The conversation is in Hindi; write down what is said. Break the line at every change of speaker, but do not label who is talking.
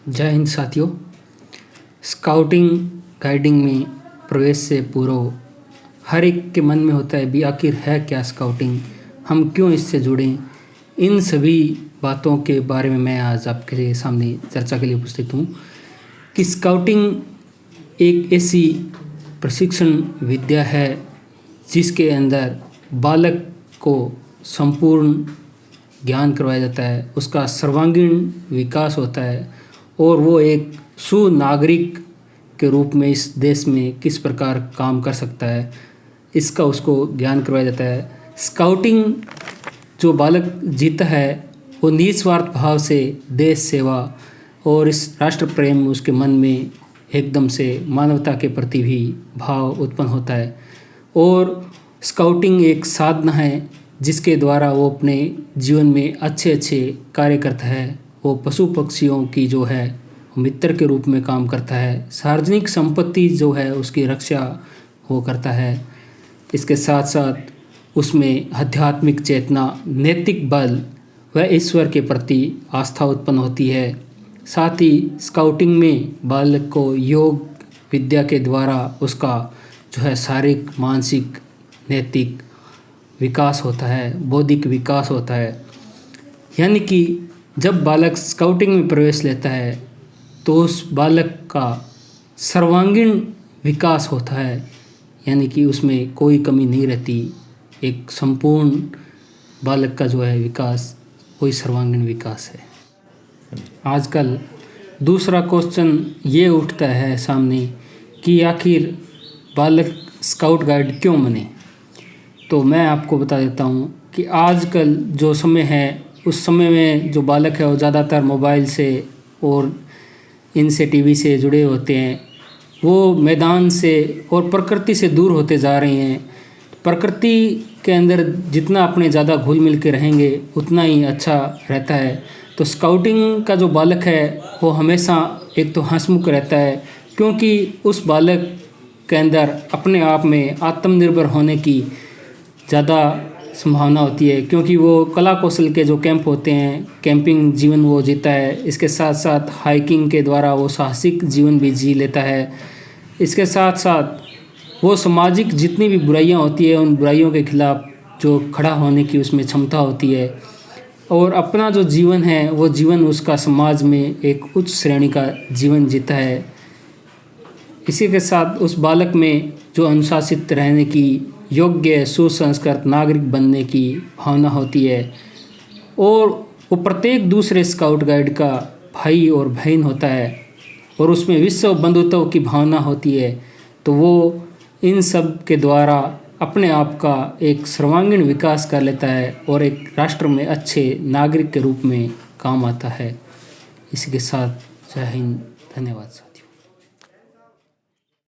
जय हिंद साथियों। स्काउटिंग गाइडिंग में प्रवेश से पूर्व हर एक के मन में होता है भी आखिर है क्या स्काउटिंग, हम क्यों इससे जुड़ें। इन सभी बातों के बारे में मैं आज आपके सामने चर्चा के लिए उपस्थित हूँ कि स्काउटिंग एक ऐसी प्रशिक्षण विद्या है जिसके अंदर बालक को संपूर्ण ज्ञान करवाया जाता है, उसका सर्वांगीण विकास होता है और वो एक सुनागरिक के रूप में इस देश में किस प्रकार काम कर सकता है, इसका उसको ज्ञान करवाया जाता है। स्काउटिंग जो बालक जीता है वो निस्वार्थ भाव से देश सेवा और इस राष्ट्र प्रेम उसके मन में एकदम से मानवता के प्रति भी भाव उत्पन्न होता है। और स्काउटिंग एक साधना है जिसके द्वारा वो अपने जीवन में अच्छे अच्छे कार्य करता है। वो पशु पक्षियों की जो है मित्र के रूप में काम करता है, सार्वजनिक संपत्ति जो है उसकी रक्षा वो करता है। इसके साथ साथ उसमें आध्यात्मिक चेतना, नैतिक बल व ईश्वर के प्रति आस्था उत्पन्न होती है। साथ ही स्काउटिंग में बालक को योग विद्या के द्वारा उसका जो है शारीरिक, मानसिक, नैतिक विकास होता है, बौद्धिक विकास होता है। यानी कि जब बालक स्काउटिंग में प्रवेश लेता है तो उस बालक का सर्वांगीण विकास होता है, यानी कि उसमें कोई कमी नहीं रहती। एक संपूर्ण बालक का जो है विकास वही सर्वांगीण विकास है। आजकल दूसरा क्वेश्चन ये उठता है सामने कि आखिर बालक स्काउट गाइड क्यों बने। तो मैं आपको बता देता हूँ कि आजकल जो समय है उस समय में जो बालक है वो ज़्यादातर मोबाइल से और इनसे टीवी से जुड़े होते हैं। वो मैदान से और प्रकृति से दूर होते जा रहे हैं। प्रकृति के अंदर जितना अपने ज़्यादा घुल मिल के रहेंगे उतना ही अच्छा रहता है। तो स्काउटिंग का जो बालक है वो हमेशा एक तो हंसमुख रहता है, क्योंकि उस बालक के अंदर अपने आप में आत्मनिर्भर होने की ज़्यादा संभावना होती है, क्योंकि वो कला कौशल के जो कैंप होते हैं, कैंपिंग जीवन वो जीता है। इसके साथ साथ हाइकिंग के द्वारा वो साहसिक जीवन भी जी लेता है। इसके साथ साथ वो सामाजिक जितनी भी बुराइयां होती है उन बुराइयों के खिलाफ जो खड़ा होने की उसमें क्षमता होती है। और अपना जो जीवन है वो जीवन उसका समाज में एक उच्च श्रेणी का जीवन जीता है। इसी के साथ उस बालक में जो अनुशासित रहने की, योग्य सुसंस्कृत नागरिक बनने की भावना होती है और वो प्रत्येक दूसरे स्काउट गाइड का भाई और बहन होता है और उसमें विश्व बंधुत्व की भावना होती है। तो वो इन सब के द्वारा अपने आप का एक सर्वांगीण विकास कर लेता है और एक राष्ट्र में अच्छे नागरिक के रूप में काम आता है। इसी के साथ जय हिंद, धन्यवाद सर।